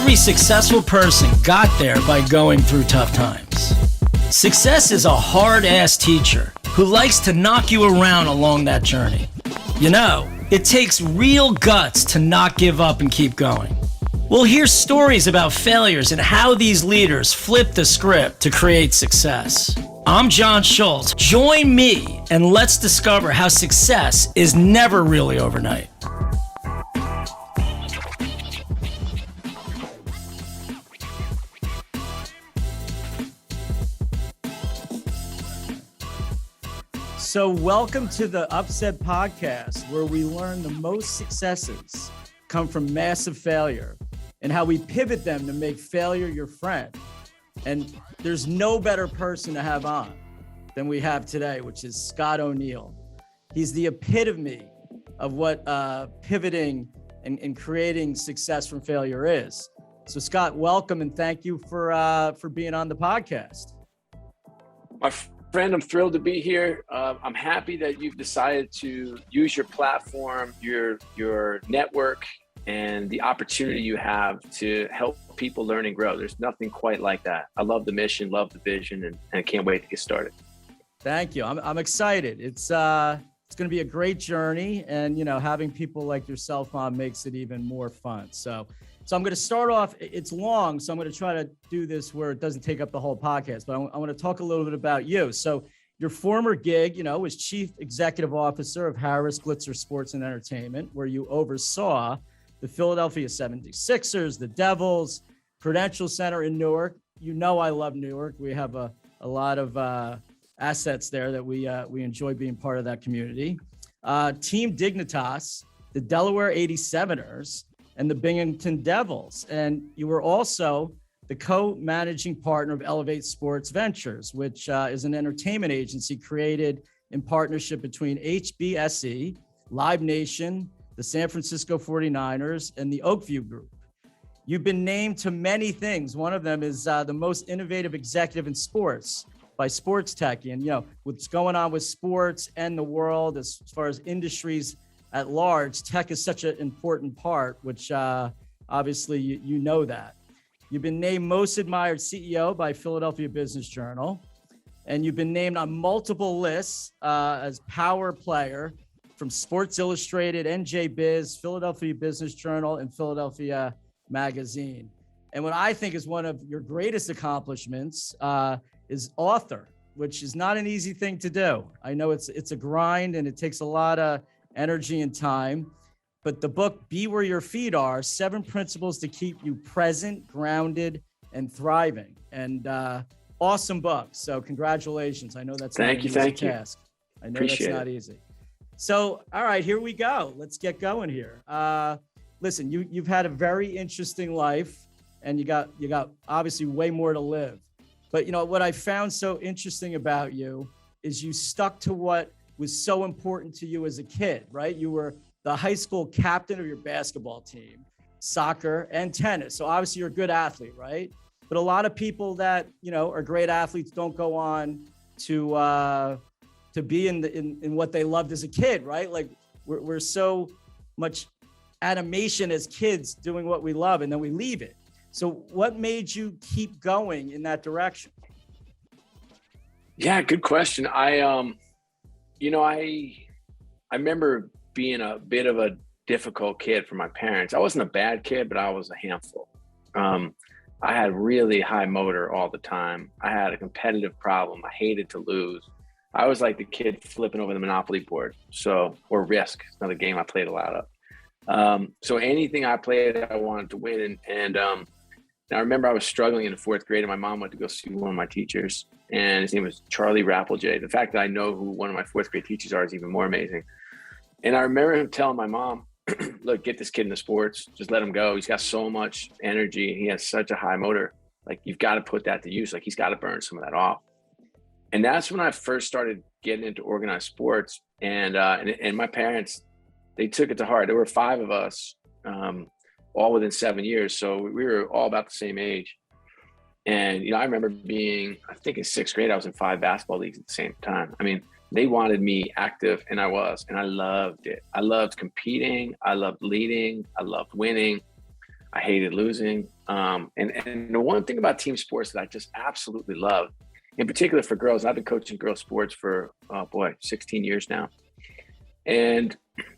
Every successful person got there by going through tough times. Success is a hard-ass teacher who likes to knock you around along that journey. You know, it takes real guts to not give up and keep going. We'll hear stories about failures and how these leaders flip the script to create success. I'm John Schultz. Join me and let's discover how success is never really overnight. So welcome to the Upset Podcast, where we learn the most successes come from massive failure and how we pivot them to make failure your friend. And there's no better person to have on than we have today, which is Scott O'Neill. He's the epitome of what pivoting and creating success from failure is. So Scott, welcome and thank you for being on the podcast. My friend, I'm thrilled to be here. I'm happy that you've decided to use your platform, your network, and the opportunity you have to help people learn and grow. There's nothing quite like that. I love the mission, love the vision, and I can't wait to get started. Thank you. I'm excited. It's going to be a great journey, and having people like yourself on makes it even more fun. So I'm going to start off. It's long, so I'm going to try to do this where it doesn't take up the whole podcast, but I want to talk a little bit about you. So your former gig, was Chief Executive Officer of Harris Blitzer Sports and Entertainment, where you oversaw the Philadelphia 76ers, the Devils, Prudential Center in Newark. I love Newark. We have a lot of assets there that we enjoy being part of that community. Team Dignitas, the Delaware 87ers, and the Binghamton Devils. And you were also the co-managing partner of Elevate Sports Ventures, which is an entertainment agency created in partnership between HBSE, Live Nation, the San Francisco 49ers, and the Oakview Group. You've been named to many things. One of them is the most innovative executive in sports by Sports Tech. And, what's going on with sports and the world as far as industries at large, tech is such an important part, which obviously you know that. You've been named Most Admired CEO by Philadelphia Business Journal, and you've been named on multiple lists as Power Player from Sports Illustrated, NJ Biz, Philadelphia Business Journal, and Philadelphia Magazine. And what I think is one of your greatest accomplishments is author, which is not an easy thing to do. I know it's a grind and it takes a lot of energy and time, but the book, Be Where Your Feet Are, 7 Principles to Keep You Present, Grounded, and Thriving. And awesome book. So congratulations. I know that's not an easy task. I know that's not easy. So, all right, here we go. Let's get going here. Listen, you've had a very interesting life, and you got obviously way more to live. But what I found so interesting about you is you stuck to what was so important to you as a kid, right? You were the high school captain of your basketball team, soccer and tennis. So obviously you're a good athlete, right? But a lot of people that, are great athletes don't go on to be in what they loved as a kid, right? Like we're so much animation as kids doing what we love, and then we leave it. So what made you keep going in that direction? Yeah, good question. I remember being a bit of a difficult kid for my parents. I wasn't a bad kid, but I was a handful. I had really high motor all the time. I had a competitive problem. I hated to lose. I was like the kid flipping over the Monopoly board. Or Risk, another game I played a lot of. So anything I played, I wanted to win. And I remember I was struggling in the 4th grade, and my mom went to go see one of my teachers, and his name was Charlie Rapplegate. The fact that I know who one of my 4th grade teachers are is even more amazing. And I remember him telling my mom, look, get this kid into sports. Just let him go. He's got so much energy, and he has such a high motor. Like, you've got to put that to use. Like, he's got to burn some of that off. And that's when I first started getting into organized sports. And my parents, they took it to heart. There were 5 of us, all within 7 years. So we were all about the same age. And, I remember being, I think in 6th grade, I was in 5 basketball leagues at the same time. I mean, they wanted me active, and I was, and I loved it. I loved competing. I loved leading. I loved winning. I hated losing. And the one thing about team sports that I just absolutely love, in particular for girls, I've been coaching girls sports for, 16 years now. And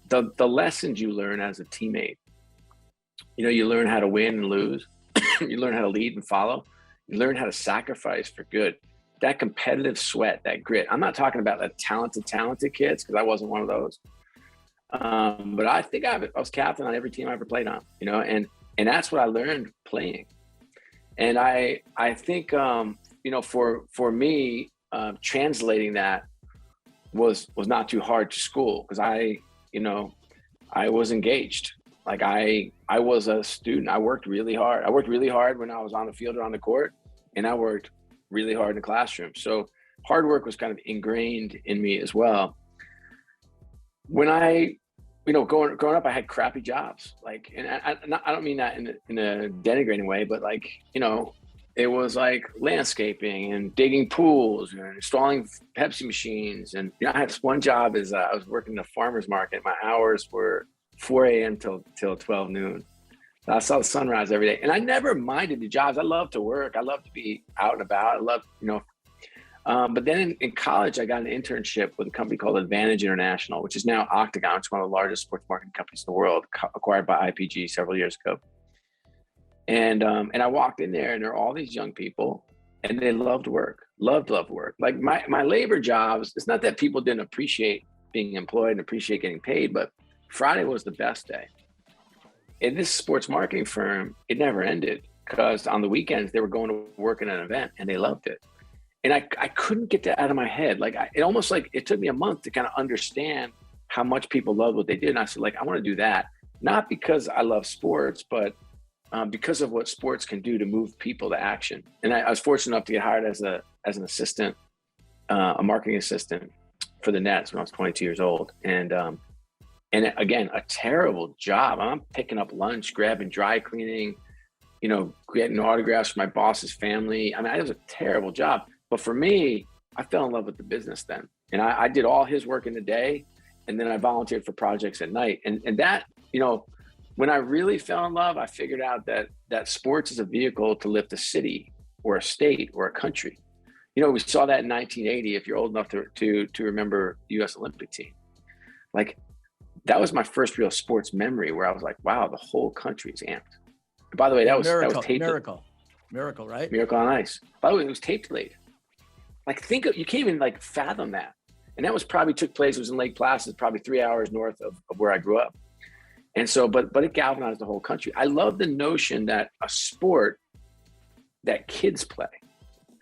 the lessons you learn as a teammate, you learn how to win and lose. You learn how to lead and follow. You learn how to sacrifice for good. That competitive sweat, that grit. I'm not talking about the talented kids, because I wasn't one of those. But I think I was captain on every team I ever played on, and that's what I learned playing. And I think, for me, translating that was not too hard to school, because I was engaged. Like I was a student. I worked really hard. I worked really hard when I was on the field or on the court, and I worked really hard in the classroom. So hard work was kind of ingrained in me as well. When I, growing up, I had crappy jobs. Like, and I don't mean that in a denigrating way, but it was like landscaping and digging pools and installing Pepsi machines. And I had this one job as I was working in a farmer's market. My hours were 4 a.m. till 12 noon. I saw the sunrise every day, and I never minded the jobs. I love to work. I love to be out and about. I love, but then in college, I got an internship with a company called Advantage International, which is now Octagon. It's one of the largest sports marketing companies in the world, acquired by IPG several years ago. And I walked in there, and there are all these young people, and they loved work, loved work. Like my labor jobs, it's not that people didn't appreciate being employed and appreciate getting paid, but Friday was the best day. In this sports marketing firm, it never ended, because on the weekends they were going to work at an event, and they loved it. And I couldn't get that out of my head. It took me a month to kind of understand how much people loved what they did. And I said, I want to do that, not because I love sports, but because of what sports can do to move people to action. And I was fortunate enough to get hired as an assistant, a marketing assistant for the Nets when I was 22 years old. And again, a terrible job. I'm picking up lunch, grabbing dry cleaning, getting autographs from my boss's family. I mean, it was a terrible job. But for me, I fell in love with the business then. And I did all his work in the day, and then I volunteered for projects at night. And that, when I really fell in love, I figured out that sports is a vehicle to lift a city or a state or a country. We saw that in 1980, if you're old enough to remember the U.S. Olympic team. That was my first real sports memory, where I was like, wow, the whole country is amped. And by the way, that was tape. Miracle, right? Miracle on Ice. By the way, it was tape delayed. You can't even fathom that. And that took place, it was in Lake Placid, probably 3 hours north of where I grew up. And so, but it galvanized the whole country. I love the notion that a sport that kids play,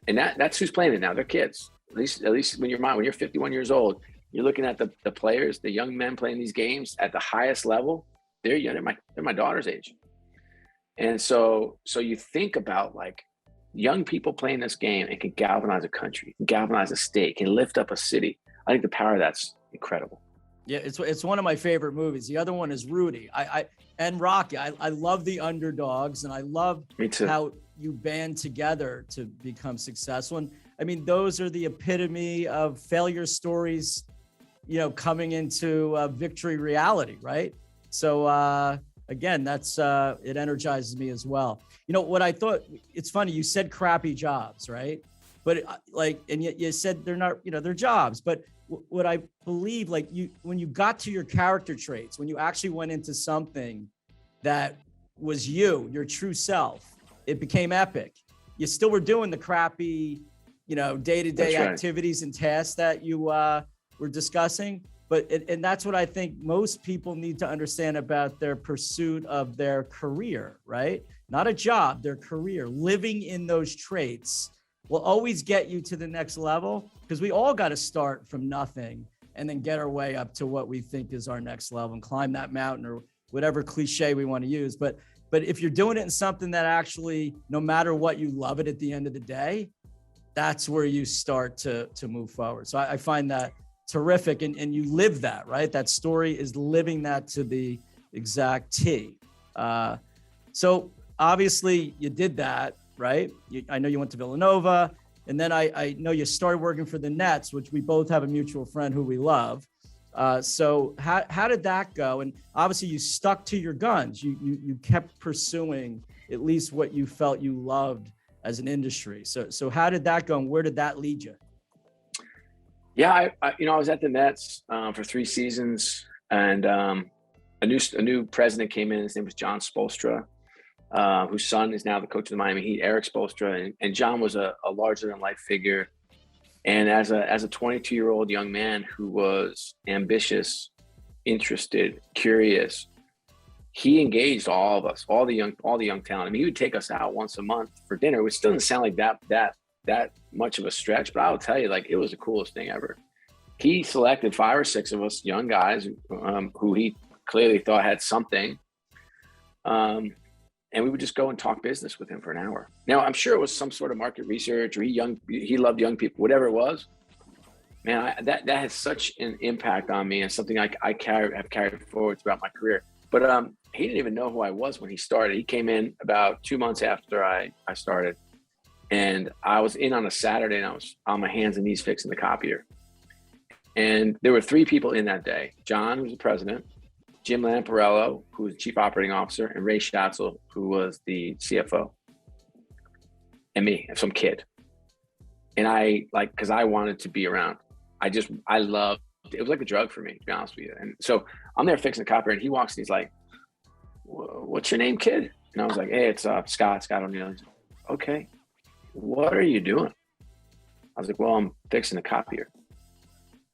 and that's who's playing it now. They're kids. At least when you're 51 years old, you're looking at the players, the young men playing these games at the highest level. They're my daughter's age. And so you think about young people playing this game, and can galvanize a country, can galvanize a state, can lift up a city. I think the power of that's incredible. Yeah, it's one of my favorite movies. The other one is Rudy. And Rocky. I love the underdogs, and I love how you band together to become successful. And I mean, those are the epitome of failure stories, coming into victory reality, right? So again, that's it energizes me as well. What I thought, it's funny, you said crappy jobs, right? But and yet you said they're not, they're jobs. But what I believe, when you got to your character traits, when you actually went into something that was your true self, it became epic. You still were doing the crappy, day-to-day activities and tasks that you were discussing. But and that's what I think most people need to understand about their pursuit of their career, right? Not a job, their career. Living in those traits will always get you to the next level, because we all got to start from nothing and then get our way up to what we think is our next level and climb that mountain, or whatever cliche we want to use. But if you're doing it in something that actually, no matter what, you love it at the end of the day, that's where you start to move forward. So I find that terrific. And you live that, right? That story is living that to the exact T. So obviously you did that, right? I know you went to Villanova, and then I know you started working for the Nets, which we both have a mutual friend who we love. So how did that go? And obviously you stuck to your guns. You kept pursuing at least what you felt you loved as an industry. So how did that go, and where did that lead you? Yeah, I was at the Nets for 3 seasons, and a new president came in. His name was John Spoelstra, whose son is now the coach of the Miami Heat, Eric Spoelstra. And John was a larger than life figure. And as a 22-year-old young man who was ambitious, interested, curious, he engaged all of us, all the young talent. I mean, he would take us out once a month for dinner, which still doesn't sound like that much of a stretch, but I'll tell you, like, it was the coolest thing ever. He selected 5 or 6 of us young guys who he clearly thought had something. And we would just go and talk business with him for an hour. Now, I'm sure it was some sort of market research, or he loved young people, whatever it was. Man, that has such an impact on me, and something I have carried forward throughout my career. But he didn't even know who I was when he started. He came in about 2 months after I started, and I was in on a Saturday, and I was on my hands and knees fixing the copier. And there were 3 people in that day: John, who was the president, Jim Lamparello, who was the chief operating officer, and Ray Schatzel, who was the CFO, and me, some kid. And because I wanted to be around. I loved, it was like a drug for me, to be honest with you. And so I'm there fixing the copier, and he walks and he's like, "What's your name, kid?" And I was like, "Hey, it's Scott O'Neill." He's like, "Okay, what are you doing?" I was like, "Well, I'm fixing the copier."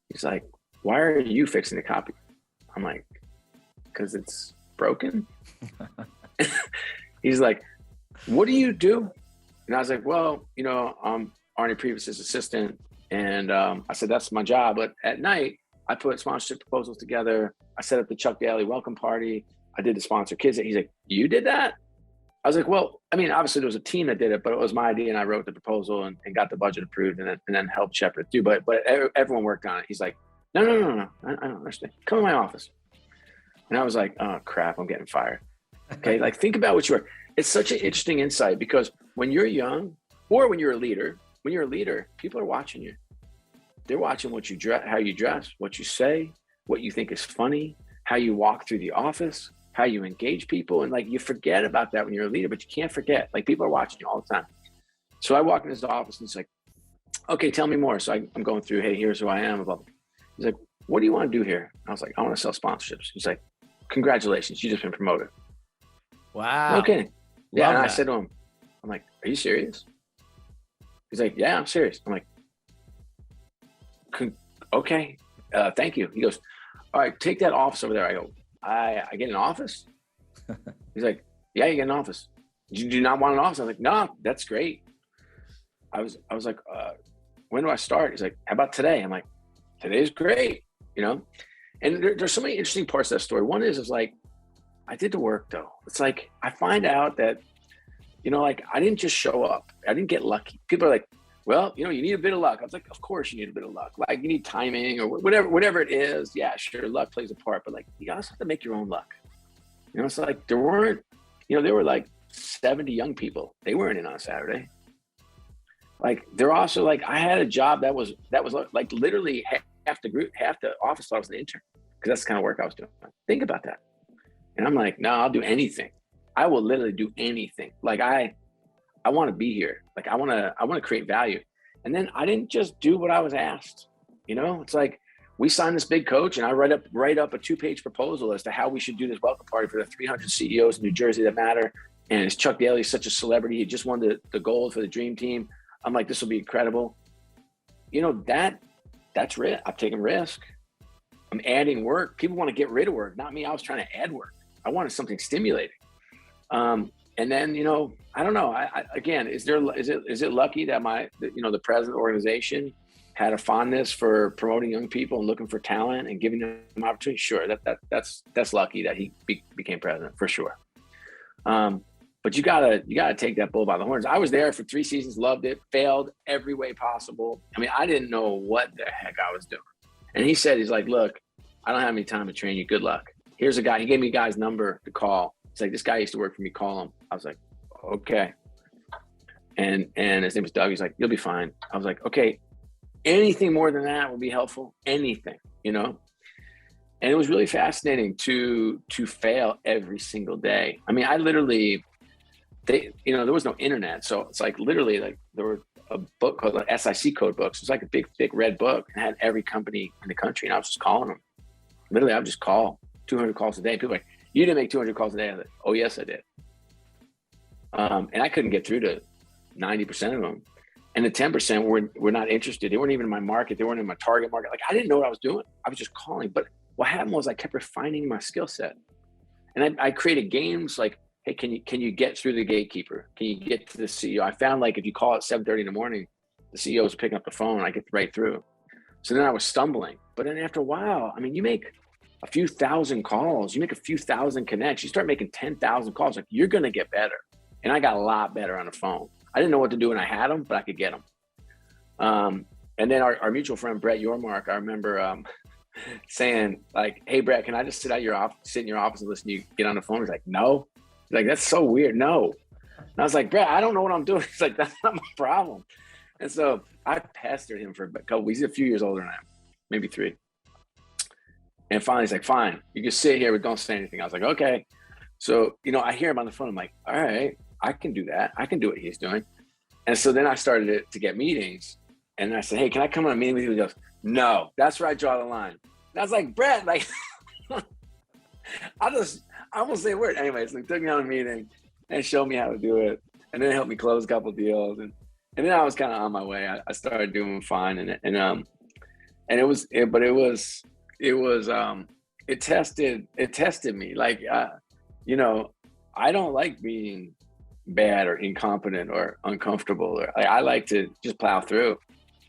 He's like, "Why are you fixing the copier?" I'm like, "Because it's broken." He's like, "What do you do?" And I was like, "Well, I'm Arnie Previs's assistant." And I said, "That's my job. But at night, I put sponsorship proposals together. I set up the Chuck Daly welcome party. I did the sponsor kids." He's like, "You did that?" I was like, "Well, I mean, obviously there was a team that did it, but it was my idea, and I wrote the proposal and got the budget approved, and then helped shepherd it too. But everyone worked on it." He's like, No. I don't understand. Come to my office." And I was like, "Oh crap, I'm getting fired." Okay, like, think about what you are. It's such an interesting insight, because when you're young, or when you're a leader, people are watching you. They're watching what you dress, how you dress, what you say, what you think is funny, how you walk through the office, how you engage people. And like, you forget about that when you're a leader, but you can't forget, like, people are watching you all the time. So I walk in his office and he's like, "Okay, tell me more." So I'm going through, "Hey, here's who I am." Blah, blah. He's like, "What do you want to do here?" I was like, "I want to sell sponsorships." He's like, "Congratulations, you just been promoted." Wow. Okay. Yeah. And I that. said to him, I'm like, "Are you serious?" He's like, "Yeah, I'm serious." I'm like, "Okay, thank you." He goes, "All right, take that office over there." I go, I get an office? He's like, "Yeah, you get an office. You do not want an office?" I was like, "No, that's great." I was like, "When do I start?" He's like, "How about today?" I'm like, "Today's great." And there's so many interesting parts of that story. One is like, I did the work though. It's like, I find out that, like, I didn't just show up. I didn't get lucky. People are like, "Well, you need a bit of luck." I was like, "Of course you need a bit of luck. Like, you need timing or whatever it is. Yeah, sure, luck plays a part, but like, you also have to make your own luck." It's like, there were like 70 young people. They weren't in on a Saturday. Like, they're also like, I had a job that was like literally half the office thought I was an intern, because that's the kind of work I was doing. Think about that. And I'm like, "No, I'll do anything. I will literally do anything. Like, I want to be here. Like, I want to create value." And then I didn't just do what I was asked. It's like, we signed this big coach, and I write up a 2-page proposal as to how we should do this welcome party for the 300 CEOs in New Jersey that matter. And it's Chuck Daly, such a celebrity. He just won the gold for the dream team. I'm like, this will be incredible. That's risk. I'm taking risk. I'm adding work. People want to get rid of work, not me. I was trying to add work. I wanted something stimulating. And then, I don't know. Again, is it lucky that the president organization had a fondness for promoting young people and looking for talent and giving them opportunity? Sure, that's lucky that he became president, for sure. But you gotta take that bull by the horns. I was there for 3 seasons, loved it, failed every way possible. I mean, I didn't know what the heck I was doing. And he's like, "Look, I don't have any time to train you. Good luck. Here's a guy." He gave me a guy's number to call. It's like, "This guy used to work for me. Call him." I was like, "Okay." And his name was Doug. He's like, "You'll be fine." I was like, "Okay, anything more than that will be helpful. Anything, And it was really fascinating to fail every single day. I mean, I literally, there was no internet. So it's like literally like there were a book called like SIC code books. It was like a big, thick red book and had every company in the country. And I was just calling them. Literally, I would just call 200 calls a day. People were like, you didn't make 200 calls a day. I was like, oh, yes, I did. And I couldn't get through to 90% of them. And the 10% were not interested. They weren't even in my market. They weren't in my target market. Like, I didn't know what I was doing. I was just calling. But what happened was I kept refining my skill set. And I created games like, hey, can you get through the gatekeeper? Can you get to the CEO? I found like if you call at 7:30 in the morning, the CEO is picking up the phone. I get right through. So then I was stumbling. But then after a while, I mean, you make a few thousand calls, you make a few thousand connects, you start making 10,000 calls, like you're going to get better. And I got a lot better on the phone. I didn't know what to do when I had them, but I could get them. And then our mutual friend, Brett Yormark, I remember saying like, hey, Brett, can I just sit in your office and listen to you get on the phone? He's like, no. He's like, that's so weird. No. And I was like, Brett, I don't know what I'm doing. He's like, that's not my problem. And so I pestered him for a couple weeks. He's a few years older than I am, maybe 3. And finally, he's like, fine, you can sit here, but don't say anything. I was like, okay. So, I hear him on the phone. I'm like, all right, I can do that. I can do what he's doing. And so then I started to get meetings. And I said, hey, can I come on a meeting with you? He goes, no, that's where I draw the line. And I was like, Brett, like, I won't say a word. Anyway, so he took me on a meeting and showed me how to do it. And then helped me close a couple of deals. And then I was kind of on my way. I started doing fine. It tested me. Like, I don't like being bad or incompetent or uncomfortable. Or I like to just plow through.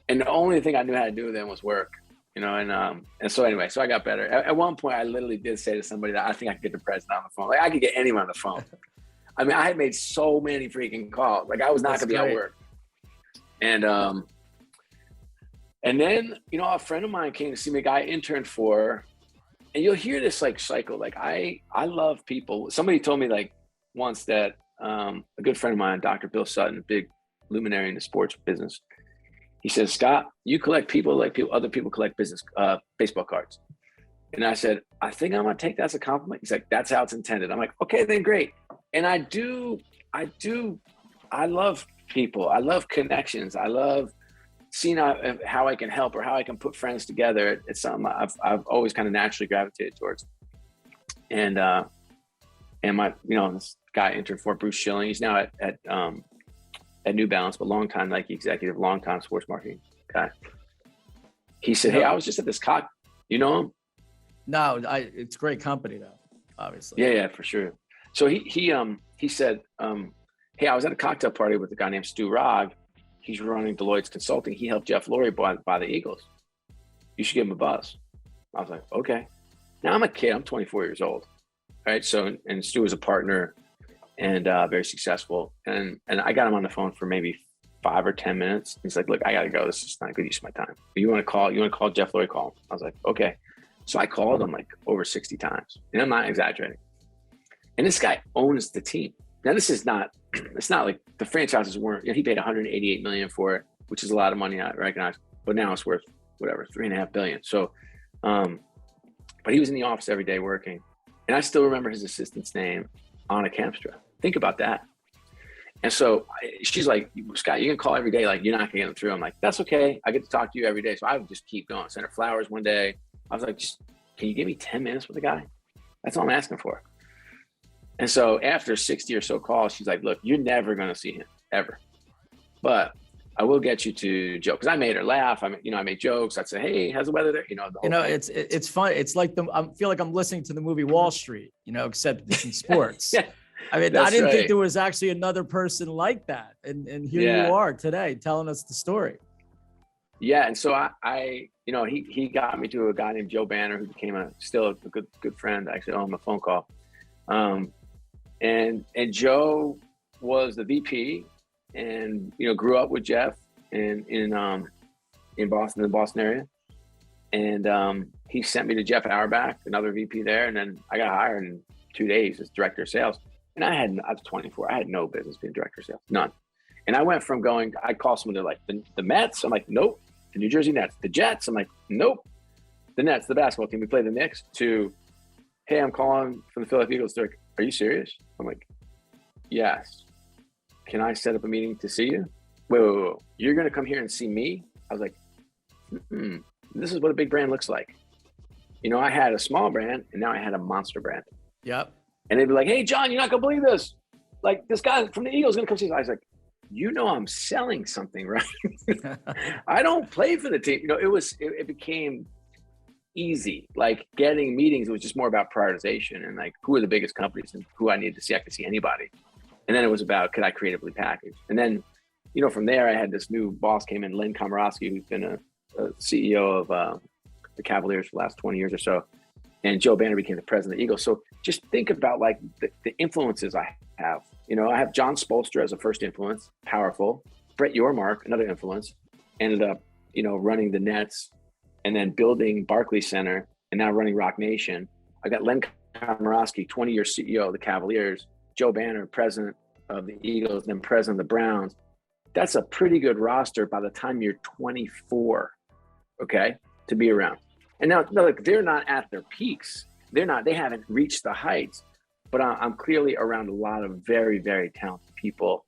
And the only thing I knew how to do then was work, and so anyway, so I got better. At one point, I literally did say to somebody that I think I could get the president on the phone. Like I could get anyone on the phone. I mean, I had made so many freaking calls. Like I was not going to be at work. And then, a friend of mine came to see me, a guy I interned for, and you'll hear this like cycle. Like I love people. Somebody told me like once that a good friend of mine, Dr. Bill Sutton, big luminary in the sports business, he says, Scott, you collect people like other people collect baseball cards. And I said, I think I'm going to take that as a compliment. He's like, that's how it's intended. I'm like, okay, then great. And I love people. I love connections. I love seeing how I can help or how I can put friends together. It's something I've always kind of naturally gravitated towards. And my, this guy I interned for, Bruce Schilling, he's now at New Balance, but long-time Nike executive, long-time sports marketing guy. He said, hey, I was just at this you know him? No, it's great company though, obviously. Yeah, for sure. So he said, hey, I was at a cocktail party with a guy named Stu Rogg. He's running Deloitte's consulting. He helped Jeff Lurie buy the Eagles. You should give him a buzz. I was like, okay. Now I'm a kid. I'm 24 years old. Right. So, and Stu was a partner and very successful. And I got him on the phone for maybe 5 or 10 minutes. He's like, look, I got to go. This is not good use of my time. You want to call Jeff Lurie? Call him. I was like, okay. So I called him like over 60 times. And I'm not exaggerating. And this guy owns the team. Now, it's not like the franchises weren't, he paid $188 million for it, which is a lot of money, I recognize, but now it's worth whatever, $3.5 billion. So, but he was in the office every day working. And I still remember his assistant's name, Anna Kempstra. Think about that. And so she's like, Scott, you can call every day. Like, you're not gonna get them through. I'm like, that's okay. I get to talk to you every day. So I would just keep going. Send her flowers one day. I was like, can you give me 10 minutes with the guy? That's all I'm asking for. And so after 60 or so calls, she's like, look, you're never going to see him ever, but I will get you to joke. Cause I made her laugh. I made jokes. I'd say, hey, how's the weather there? It's fun. It's like I feel like I'm listening to the movie Wall Street, except it's in sports. Yeah, I mean, I didn't think there was actually another person like that. And here you are today telling us the story. Yeah. And so he got me to a guy named Joe Banner, who became still a good friend. I actually owe him a phone call. And Joe was the VP and, grew up with Jeff in Boston, the Boston area. And he sent me to Jeff Auerbach, another VP there. And then I got hired in 2 days as director of sales. And I was 24. I had no business being director of sales, none. And I went from I'd call someone, they're like, the Mets? I'm like, nope. The New Jersey Nets. The Jets? I'm like, nope. the Nets, the basketball team, we play the Knicks, to, hey, I'm calling from the Philadelphia Eagles. They're like, are you serious? I'm like, yes. Can I set up a meeting to see you? Wait. You're going to come here and see me? I was like, this is what a big brand looks like. You know, I had a small brand and now I had a monster brand. Yep. And they'd be like, hey, John, you're not going to believe this. Like, this guy from the Eagles is going to come see you. I was like, you know, I'm selling something, right? I don't play for the team. You know, it became easy. Like, getting meetings, it was just more about prioritization and like, who are the biggest companies and who I needed to see. I could see anybody. And then it was about, could I creatively package? And then, you know, from there, I had this new boss came in, Len Komorowski, who's been a CEO of the Cavaliers for the last 20 years or so. And Joe Banner became the president of the Eagles. So just think about like the influences I have. You know, I have John Spoelstra as a first influence, powerful. Brett Yormark, another influence, ended up, you know, running the Nets and then building Barclays Center and now running Rock Nation. I got Len Komorowski, 20-year CEO of the Cavaliers, Joe Banner, president of the Eagles, then president of the Browns. That's a pretty good roster by the time you're 24, okay, to be around. And now, look, they're not at their peaks. They haven't reached the heights, but I'm clearly around a lot of very, very talented people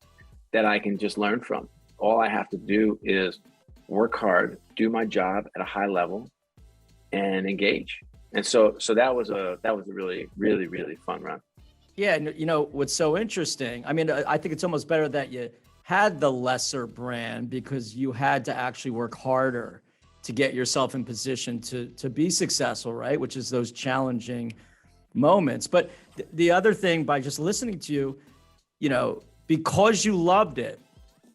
that I can just learn from. All I have to do is work hard, do my job at a high level, and engage. And so that was a really, really, really fun run. Yeah, you know, what's so interesting, I mean, I think it's almost better that you had the lesser brand because you had to actually work harder to get yourself in position to be successful, right? Which is those challenging moments. But the other thing, by just listening to you, you know, because you loved it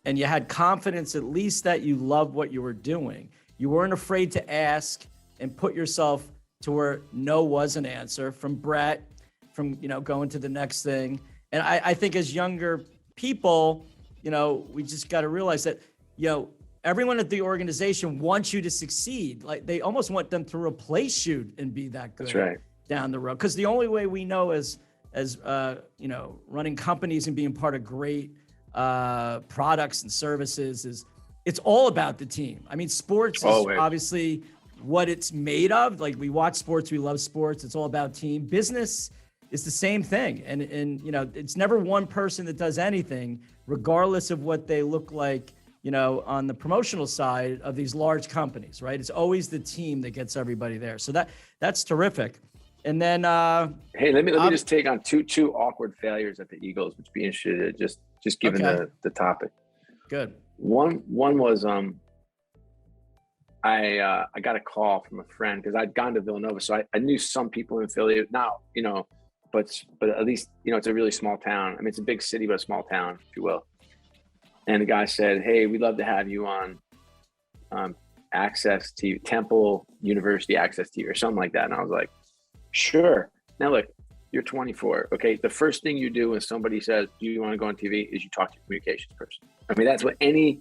and you had confidence at least that you loved what you were doing, you weren't afraid to ask and put yourself to where no was an answer from Brett, from, you know, going to the next thing. And I think as younger people, you know, we just got to realize that, you know, everyone at the organization wants you to succeed. Like, they almost want them to replace you and be that good. That's right. Down the road. Because the only way we know as you know, running companies and being part of great products and services is it's all about the team. I mean, sports is obviously what it's made of. Like, we watch sports, we love sports. It's all about team. Business is the same thing. And you know, it's never one person that does anything, regardless of what they look like, you know, on the promotional side of these large companies, right? It's always the team that gets everybody there. So that's terrific. And then, hey, let me just take on two awkward failures at the Eagles, which be interested in just given the topic. Good. One was I got a call from a friend because I'd gone to Villanova, so I knew some people in Philly. Now, you know, but at least, you know, it's a really small town. I mean, it's a big city, but a small town, if you will. And the guy said, hey, we'd love to have you on Access TV, Temple University Access TV or something like that. And I was like, sure. Now, look, you're 24. Okay. The first thing you do when somebody says, do you want to go on TV, is you talk to your communications person. I mean, that's what any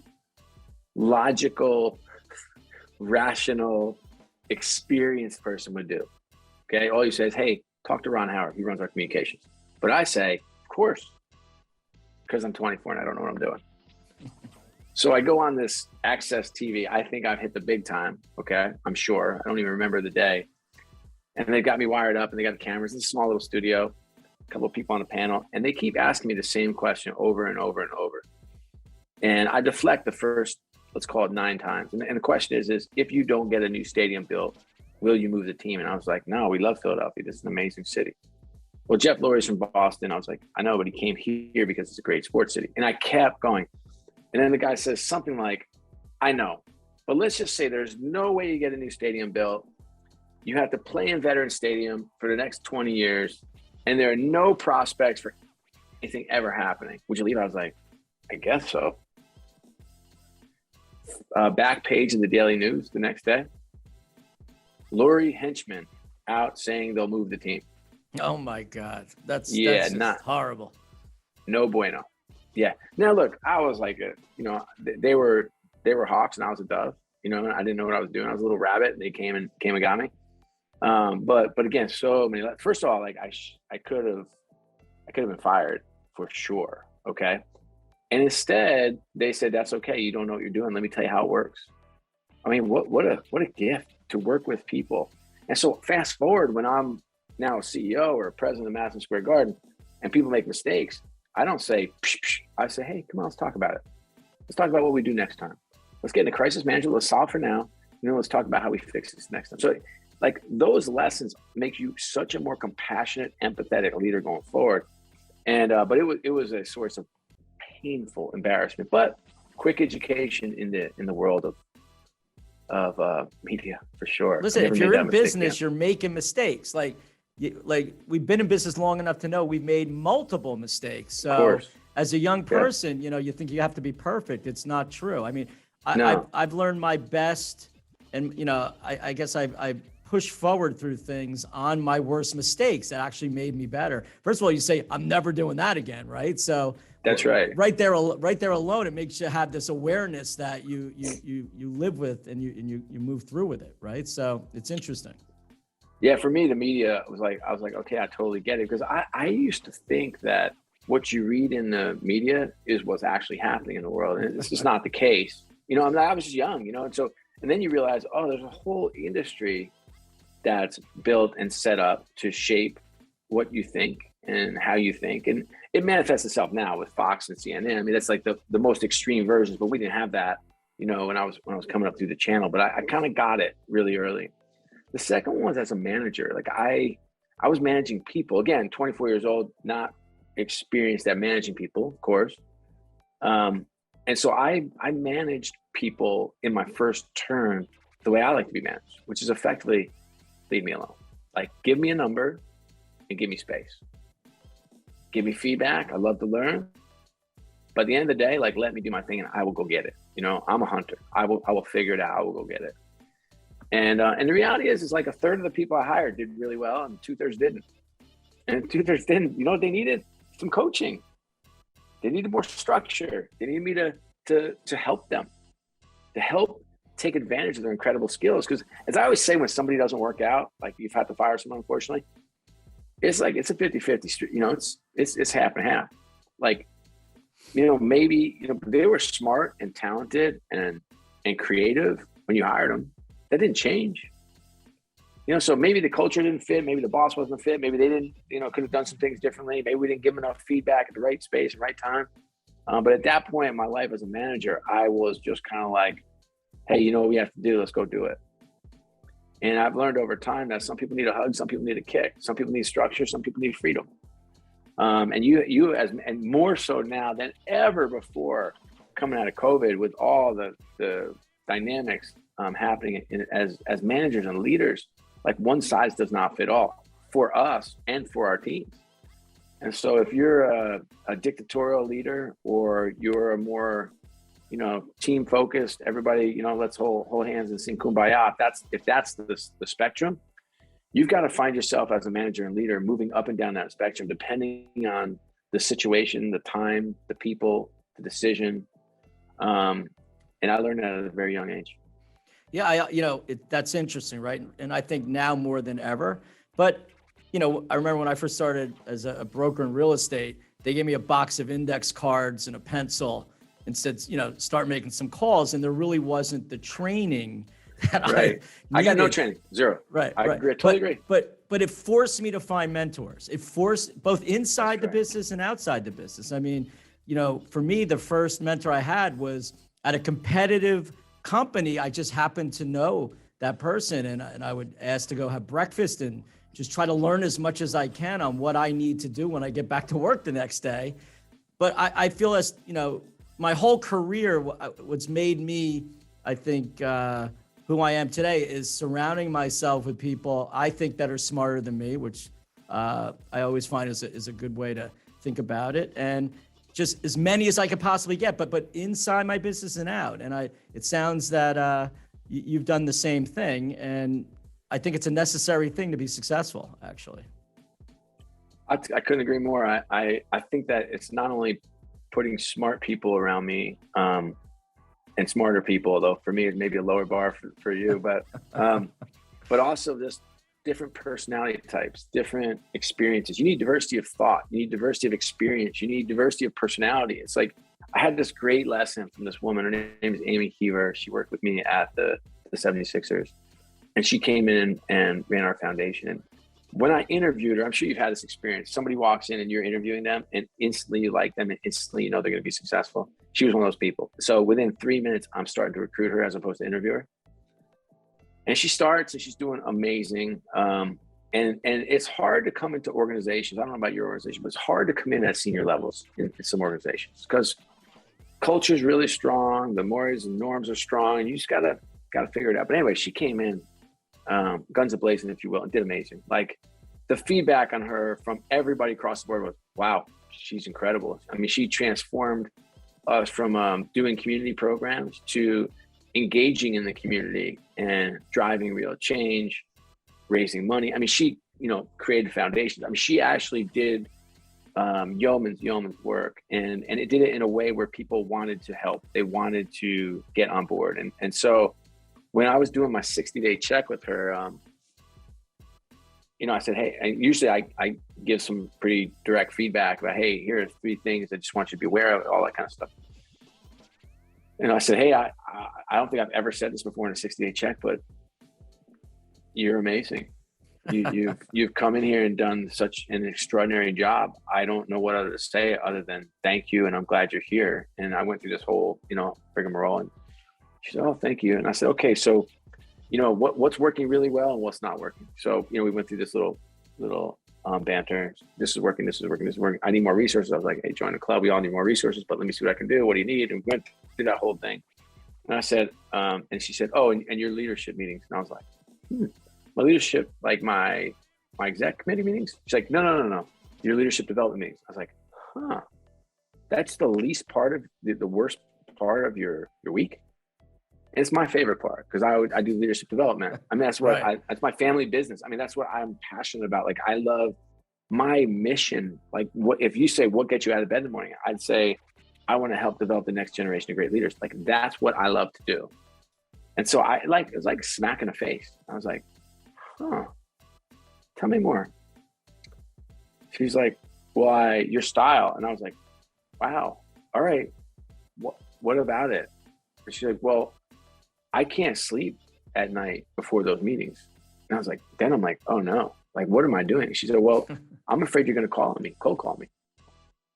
logical, rational, experienced person would do. Okay. All you say is, hey, talk to Ron Howard. He runs our communications. But I say, of course, because I'm 24 and I don't know what I'm doing. So I go on this Access TV. I think I've hit the big time. Okay. I'm sure. I don't even remember the day. And they got me wired up and they got the cameras. It's a small little studio, a couple of people on the panel, and they keep asking me the same question over and over and over. And I deflect the first, let's call it 9 times. And the question is if you don't get a new stadium built, will you move the team? And I was like, no, we love Philadelphia. This is an amazing city. Well, Jeff Lurie's from Boston. I was like, I know, but he came here because it's a great sports city. And I kept going. And then the guy says something like, I know, but let's just say there's no way you get a new stadium built. You have to play in Veterans Stadium for the next 20 years. And there are no prospects for anything ever happening. Would you leave? I was like, I guess so. Back page of the Daily News the next day. Lurie henchmen out saying they'll move the team. Oh my God. That's not horrible. No bueno. Yeah. Now look, I was like, you know, they were hawks and I was a dove. You know, I didn't know what I was doing. I was a little rabbit and they came and got me. But again, so many. First of all, like I could have been fired for sure. Okay. And instead they said, that's okay. You don't know what you're doing. Let me tell you how it works. I mean, what a gift to work with people. And so fast forward when I'm now a CEO or a president of Madison Square Garden and people make mistakes, I don't say, psh, psh. I say, hey, come on, let's talk about it. Let's talk about what we do next time. Let's get into crisis management. Let's solve for now. Let's talk about how we fix this next time. So like those lessons make you such a more compassionate, empathetic leader going forward. And, but it was a source of painful embarrassment, but quick education in the world of media for sure. Listen, if you're in business, you're making mistakes. Like we've been in business long enough to know we've made multiple mistakes. So as a young person, you think you have to be perfect. It's not true. I mean, I've learned my best, and I guess I push forward through things on my worst mistakes that actually made me better. First of all, you say, I'm never doing that again, right? So that's right. Right there alone, it makes you have this awareness that you live with and you move through with it, right? So it's interesting. Yeah, for me, the media was like, I was like, okay, I totally get it. Because I used to think that what you read in the media is what's actually happening in the world. And it's just not the case. I was just young, and then you realize, oh, there's a whole industry that's built and set up to shape what you think and how you think. And it manifests itself now with Fox and CNN. I mean, that's like the most extreme versions, but we didn't have that, when I was coming up through the channel, but I kind of got it really early. The second one was as a manager. Like I was managing people, again, 24 years old, not experienced at managing people, of course. And so I managed people in my first turn the way I like to be managed, which is effectively leave me alone. Like, give me a number and give me space. Give me feedback. I love to learn. But at the end of the day, like, let me do my thing and I will go get it. I'm a hunter. I will figure it out. I will go get it. And the reality is like a third of the people I hired did really well and 2/3 didn't. And 2/3 didn't. You know what they needed? Some coaching. They needed more structure. They needed me to help them, to help take advantage of their incredible skills. Because as I always say, when somebody doesn't work out, like you've had to fire someone, unfortunately, it's like, it's a 50-50 street, it's half and half. Like, maybe, they were smart and talented and creative when you hired them. That didn't change. So maybe the culture didn't fit, maybe the boss wasn't a fit, maybe they didn't, could have done some things differently. Maybe we didn't give them enough feedback at the right space and right time. But at that point in my life as a manager, I was just kind of like, hey, you know what we have to do? Let's go do it. And I've learned over time that some people need a hug, some people need a kick, some people need structure, some people need freedom. And you and more so now than ever before, coming out of COVID with all the dynamics happening as managers and leaders, like one size does not fit all for us and for our teams. And so if you're a dictatorial leader or you're a more, team focused, everybody, let's hold hands and sing Kumbaya. If that's the spectrum, you've got to find yourself as a manager and leader moving up and down that spectrum, depending on the situation, the time, the people, the decision. And I learned that at a very young age. Yeah, that's interesting, right? And I think now more than ever. But, I remember when I first started as a broker in real estate, they gave me a box of index cards and a pencil and said, start making some calls. And there really wasn't the training that I got no training, zero. Right. I agree, totally agree. But it forced me to find mentors. It forced both inside the business and outside the business. I mean, for me, the first mentor I had was at a competitive company. I just happened to know that person, and I would ask to go have breakfast and just try to learn as much as I can on what I need to do when I get back to work the next day. But I feel as, my whole career, what's made me, I think, who I am today is surrounding myself with people I think that are smarter than me, which I always find is a good way to think about it. And just as many as I could possibly get, but inside my business and out. And it sounds that you've done the same thing. And I think it's a necessary thing to be successful, actually. I couldn't agree more. I think that it's not only putting smart people around me and smarter people, though for me, it's maybe a lower bar for you, but also just different personality types, different experiences. You need diversity of thought. You need diversity of experience. You need diversity of personality. It's like, I had this great lesson from this woman. Her name is Amy Heaver. She worked with me at the 76ers, and she came in and ran our foundation. And when I interviewed her, I'm sure you've had this experience. Somebody walks in and you're interviewing them and instantly you like them and instantly you know they're going to be successful. She was one of those people. So within 3 minutes, I'm starting to recruit her as opposed to interview her. And she starts and she's doing amazing. And it's hard to come into organizations. I don't know about your organization, but it's hard to come in at senior levels in some organizations because culture is really strong. The mores and norms are strong, and you just gotta figure it out. But anyway, she came in, guns a-blazing, if you will, and did amazing. Like the feedback on her from everybody across the board was, wow, she's incredible. I mean, she transformed us from doing community programs to engaging in the community and driving real change, raising money. I mean, she, created foundations. I mean, she actually did yeoman's work, and it did it in a way where people wanted to help. They wanted to get on board. And so when I was doing my 60-day check with her, I said, hey, and usually I give some pretty direct feedback about, hey, here are 3 things I just want you to be aware of, all that kind of stuff. And I said, hey, I don't think I've ever said this before in a 60-day check, but you're amazing. You've come in here and done such an extraordinary job. I don't know what other to say other than thank you, and I'm glad you're here. And I went through this whole, rigmarole, and she said, oh, thank you. And I said, okay, so, what's working really well and what's not working. So, we went through this little banter. This is working. I need more resources. I was like, hey, join the club. We all need more resources, but let me see what I can do. What do you need? And we went through that whole thing. And I said, and she said, oh, and your leadership meetings. And I was like, my leadership, like my exec committee meetings? She's like, no. Your leadership development meetings. I was like, that's the least part of the worst part of your week. And it's my favorite part because I do leadership development. I mean, that's what that's my family business. I mean, that's what I'm passionate about. Like, I love my mission. Like, what if you say, what gets you out of bed in the morning? I'd say, I want to help develop the next generation of great leaders. Like, that's what I love to do. And so it was like smack in the face. I was like, tell me more. She's like, well, your style. And I was like, wow, all right. What about it? And she's like, well, I can't sleep at night before those meetings. And I was like, then I'm like, oh no, like, what am I doing? She said, well, I'm afraid you're going to cold call me.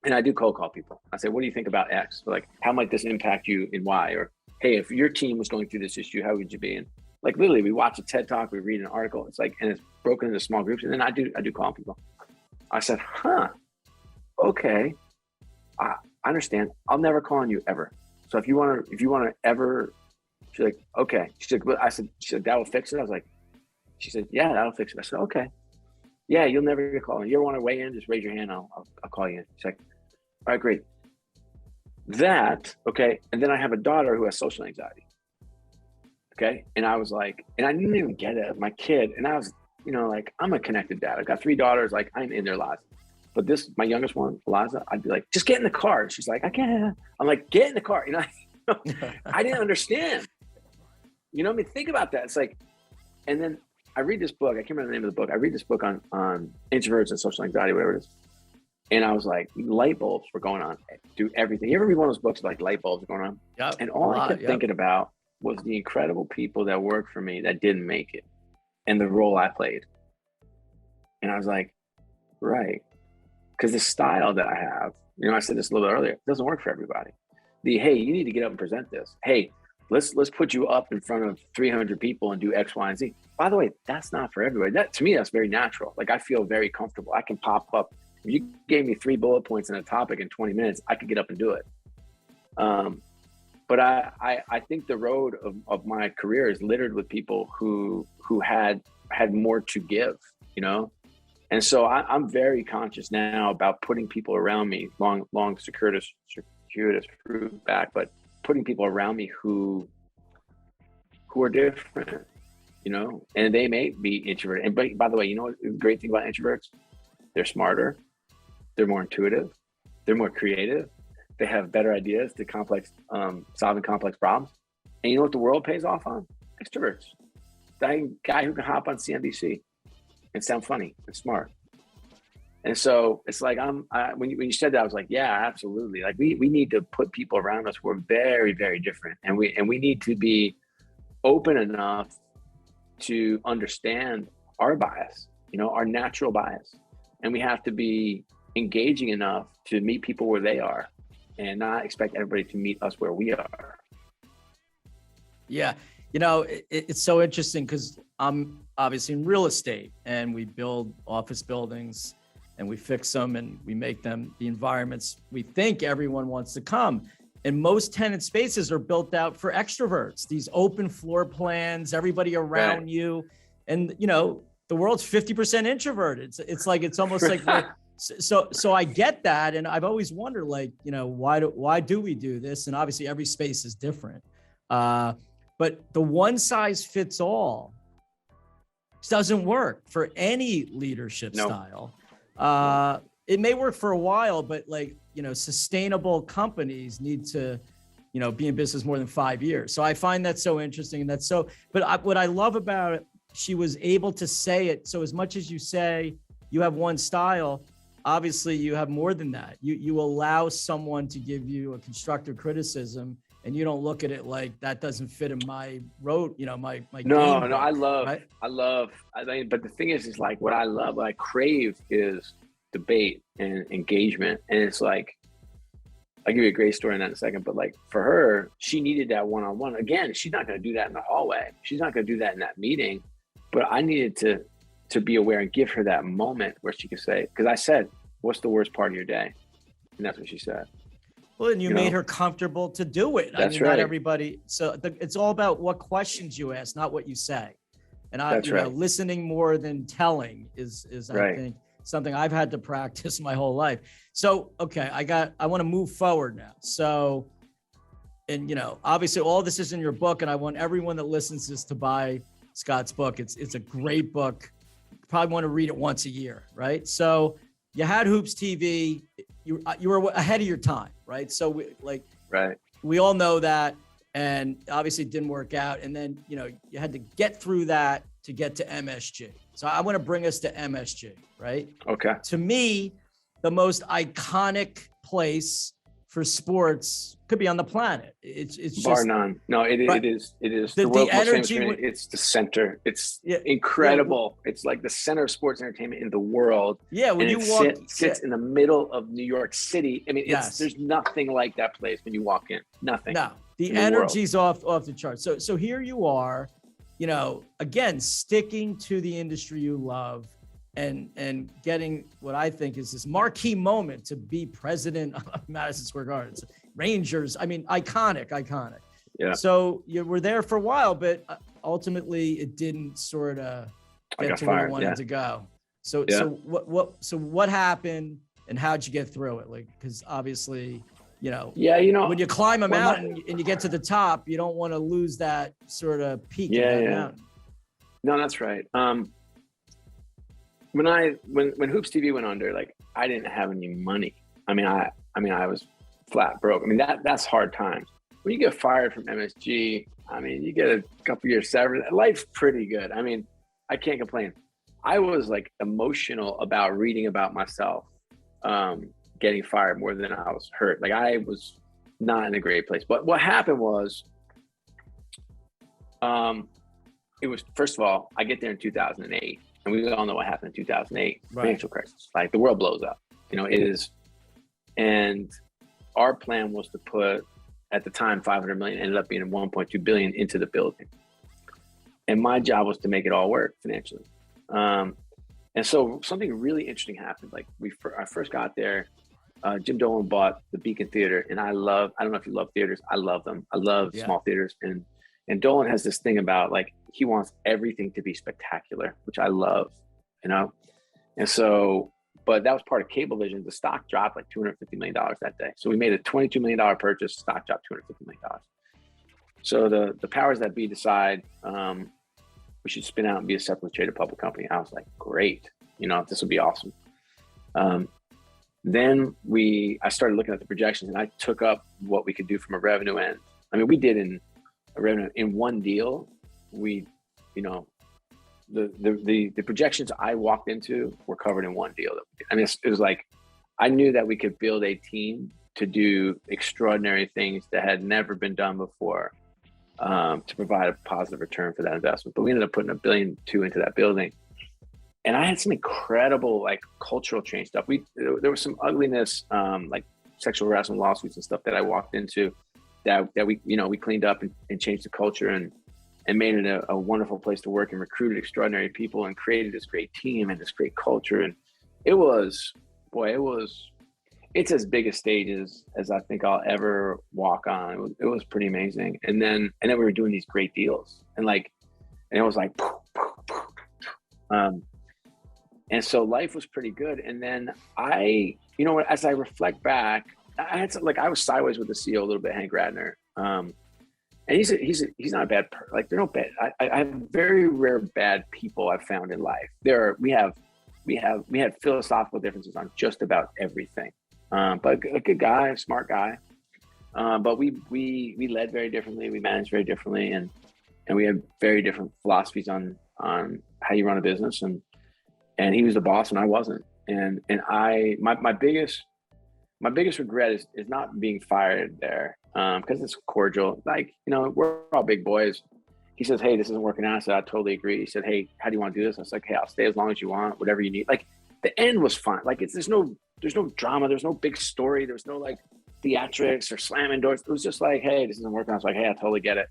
And I do cold call people. I say, what do you think about X? Like, how might this impact you in Y? Or, hey, if your team was going through this issue, how would you be? And like, literally, we watch a TED Talk, we read an article. It's like, and it's broken into small groups. And then I do call people. I said, okay, I understand. I'll never call on you ever. So if you want to ever, she's like, okay. She's like, she said, that will fix it. I was like, she said, yeah, that'll fix it. I said, okay. Yeah, you'll never get called. You ever want to weigh in? Just raise your hand. I'll call you in. She's like, all right, great. Okay. And then I have a daughter who has social anxiety. Okay. And I was like, and I didn't even get it. My kid, and I was, like, I'm a connected dad. I've got 3 daughters. Like, I'm in their lives. But my youngest one, Eliza, I'd be like, just get in the car. She's like, I can't. I'm like, get in the car. I didn't understand. I mean, think about that. It's like, and then I read this book. I can't remember the name of the book. I read this book on introverts and social anxiety, whatever it is. And I was like, light bulbs were going on. Do everything. You ever read one of those books like light bulbs going on? Yep, and all I kept thinking about was the incredible people that worked for me that didn't make it and the role I played. And I was like, right. Because the style that I have, I said this a little bit earlier, it doesn't work for everybody. Hey, you need to get up and present this. Hey, let's put you up in front of 300 people and do X, Y, and Z. By the way, that's not for everybody. That, to me, that's very natural. Like, I feel very comfortable. I can pop up. If you gave me 3 bullet points on a topic in 20 minutes, I could get up and do it. But I think the road of my career is littered with people who had more to give, And so I'm very conscious now about putting people around me, long circuitous route back, but putting people around me who are different, and they may be introverted. And by the way, what the great thing about introverts? They're smarter, they're more intuitive, they're more creative, they have better ideas to solving complex problems. And you know what the world pays off on? Extroverts. That guy who can hop on CNBC and sound funny and smart. And so it's like, when you said that, I was like, yeah, absolutely. Like we need to put people around us who are very, very different. And we need to be open enough to understand our bias, our natural bias. And we have to be engaging enough to meet people where they are and not expect everybody to meet us where we are. Yeah. It's so interesting because I'm obviously in real estate and we build office buildings and we fix them and we make them the environments we think everyone wants to come. And most tenant spaces are built out for extroverts, these open floor plans, everybody around Right. you. And, the world's 50% introverted. It's almost like, so I get that. And I've always wondered, why do we do this? And obviously every space is different. But the one size fits all doesn't work for any leadership style. It may work for a while, but sustainable companies need to, be in business more than 5 years. So I find that so interesting. And what I love about it, she was able to say it. So as much as you say you have one style, obviously you have more than that. You allow someone to give you a constructive criticism and you don't look at it like that doesn't fit in my road, my game book, right? But the thing is like what I crave is debate and engagement. And it's like, I'll give you a great story on that in a second, but like for her, she needed that one-on-one. Again, she's not going to do that in the hallway. She's not going to do that in that meeting, but I needed to be aware and give her that moment where she could say, because I said, what's the worst part of your day? And that's what she said. Well, and you made her comfortable to do it. That's right. Not everybody. So it's all about what questions you ask, not what you say. And listening more than telling is right. I think something I've had to practice my whole life. So, okay, I want to move forward now. So, and obviously all this is in your book and I want everyone that listens to this to buy Scott's book. It's a great book. You probably want to read it once a year, right? So you had Hoops TV. You were ahead of your time, right? So we all know that, and obviously it didn't work out. And then, you had to get through that to get to MSG. So I want to bring us to MSG, right? Okay. To me, the most iconic place for sports could be on the planet. It's bar just none. No, it is. The world's most energy. famous it's the center. It's incredible. It's like the center of sports entertainment in the world. Yeah, when and you sits in the middle of New York City. I mean, there's nothing like that place when you walk in. Nothing. No, the energy's off the charts. So here you are, again, sticking to the industry you love and getting what I think is this marquee moment to be president of Madison Square Garden. Rangers, I mean, iconic. Yeah. So you were there for a while, but ultimately it didn't sort of get to where you wanted to go. So what happened and how'd you get through it? Because obviously, when you climb a mountain and you get to the top, you don't want to lose that sort of peak of that mountain. No, that's right. When Hoops TV went under, I didn't have any money. I mean, I was flat broke. I mean, that's hard times. When you get fired from MSG, I mean, you get a couple years severance. Life's pretty good. I mean, I can't complain. I was emotional about reading about myself getting fired more than I was hurt. I was not in a great place. But what happened was, it was, first of all, I get there in 2008. And we all know what happened in 2008, financial crisis. The world blows up, it is. And our plan was to put, at the time, 500 million, ended up being 1.2 billion into the building. And my job was to make it all work financially. And so something really interesting happened. I first got there, Jim Dolan bought the Beacon Theater, and I don't know if you love theaters. I love them. I love small theaters. And Dolan has this thing about he wants everything to be spectacular, which I love, And so, but that was part of Cablevision. The stock dropped $250 million that day. So we made a $22 million purchase, stock dropped $250 million. So the powers that be decide we should spin out and be a separately traded public company. I was like, great, this would be awesome. Then I started looking at the projections and I took up what we could do from a revenue end. I mean, we did in one deal, we the projections I walked into were covered in one deal. I mean, it was like, I knew that we could build a team to do extraordinary things that had never been done before, to provide a positive return for that investment. But we ended up putting $1.2 billion into that building. And I had some incredible like cultural change stuff. There was some ugliness, like sexual harassment lawsuits and stuff that I walked into that we cleaned up and changed the culture and made it a wonderful place to work and recruited extraordinary people and created this great team and this great culture. And it's as big a stage as I think I'll ever walk on. It was pretty amazing. And then we were doing these great deals and it was like, and so life was pretty good. And then as I reflect back, I was sideways with the CEO a little bit, Hank Radner. And he's not a bad like they're no bad. I have very rare bad people I've found in life. We had philosophical differences on just about everything. But a good guy, smart guy. But we led very differently. We managed very differently, and we had very different philosophies on how you run a business. And he was the boss and I wasn't. And my biggest regret is not being fired there, because it's cordial. Like, we're all big boys. He says, "Hey, this isn't working out." I said, "I totally agree." He said, "Hey, how do you want to do this?" I was like, "Hey, I'll stay as long as you want, whatever you need." Like, the end was fine. Like, there's no drama. There's no big story. There's no like theatrics or slamming doors. It was just like, "Hey, this isn't working out." I was like, "Hey, I totally get it."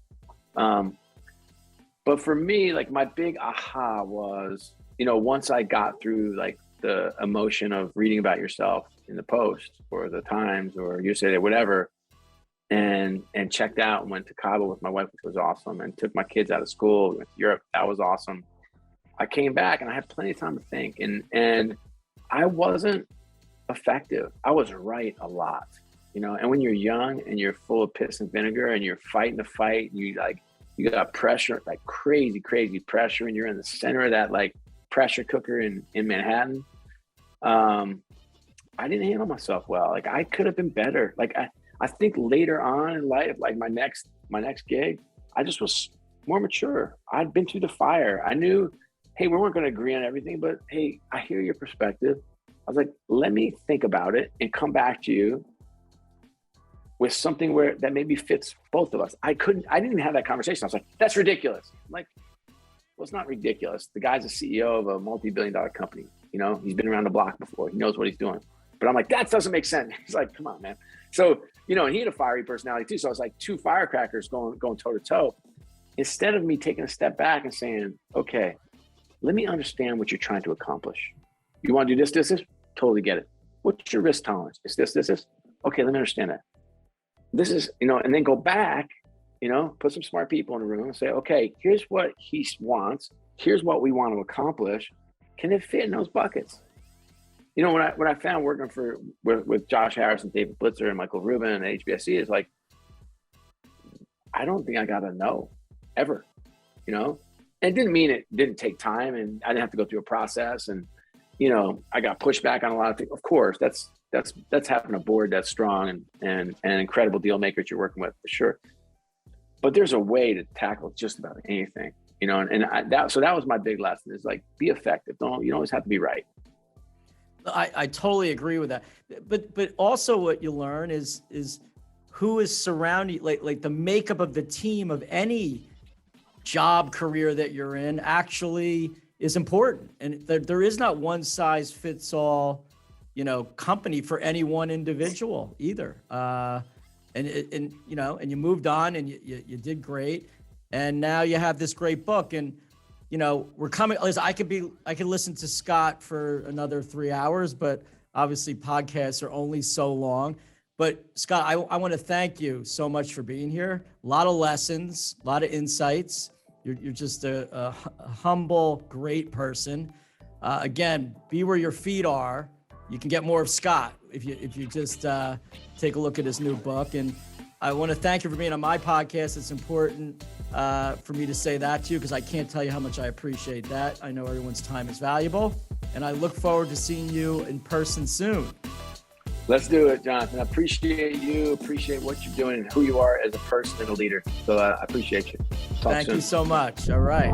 But for me, like, my big aha was, once I got through like the emotion of reading about yourself in the Post or the Times or USA Today, whatever, and checked out and went to Cabo with my wife, which was awesome, and took my kids out of school, went to Europe. That was awesome. I came back and I had plenty of time to think, and I wasn't effective. I was right a lot, and when you're young and you're full of piss and vinegar and you're fighting the fight, you got pressure, like crazy pressure, and you're in the center of that like pressure cooker in Manhattan. I didn't handle myself well. Like, I could have been better. Like, I think later on in life, like my next gig, I just was more mature. I'd been through the fire. I knew, hey, we weren't going to agree on everything, but hey, I hear your perspective. I was like, let me think about it and come back to you with something that maybe fits both of us. I didn't even have that conversation. I was like, that's ridiculous. I'm like, well, it's not ridiculous. The guy's a CEO of a multi-billion-dollar company. He's been around the block before. He knows what he's doing. But I'm like, that doesn't make sense. He's like, come on, man. So, and he had a fiery personality too. So I was like two firecrackers going toe to toe. Instead of me taking a step back and saying, okay, let me understand what you're trying to accomplish. You want to do this? Totally get it. What's your risk tolerance? It's this. Okay, let me understand that. This is, and then go back, put some smart people in the room and say, okay, here's what he wants. Here's what we want to accomplish. Can it fit in those buckets? What I found working with Josh Harris and David Blitzer and Michael Rubin and HBSC is like, I don't think I got a no ever, And it didn't mean it didn't take time, and I didn't have to go through a process, and I got pushback on a lot of things. Of course, that's having a board that's strong and incredible deal makers you're working with, for sure. But there's a way to tackle just about anything, so that was my big lesson, is like, be effective. You don't always have to be right. I totally agree with that. But also what you learn is who is surrounding, like the makeup of the team of any job career that you're in actually is important. And there is not one size fits all, company for any one individual either. And you moved on and you did great. And now you have this great book, and we're coming. I could listen to Scott for another 3 hours, but obviously podcasts are only so long. But Scott, I want to thank you so much for being here. A lot of lessons, a lot of insights. You're just a humble, great person. Again, be where your feet are. You can get more of Scott if you just take a look at his new book. And I want to thank you for being on my podcast. It's important for me to say that to you, because I can't tell you how much I appreciate that. I know everyone's time is valuable, and I look forward to seeing you in person soon. Let's do it, Jonathan. I appreciate you, appreciate what you're doing and who you are as a person and a leader. So I appreciate you. Thank you so much. All right.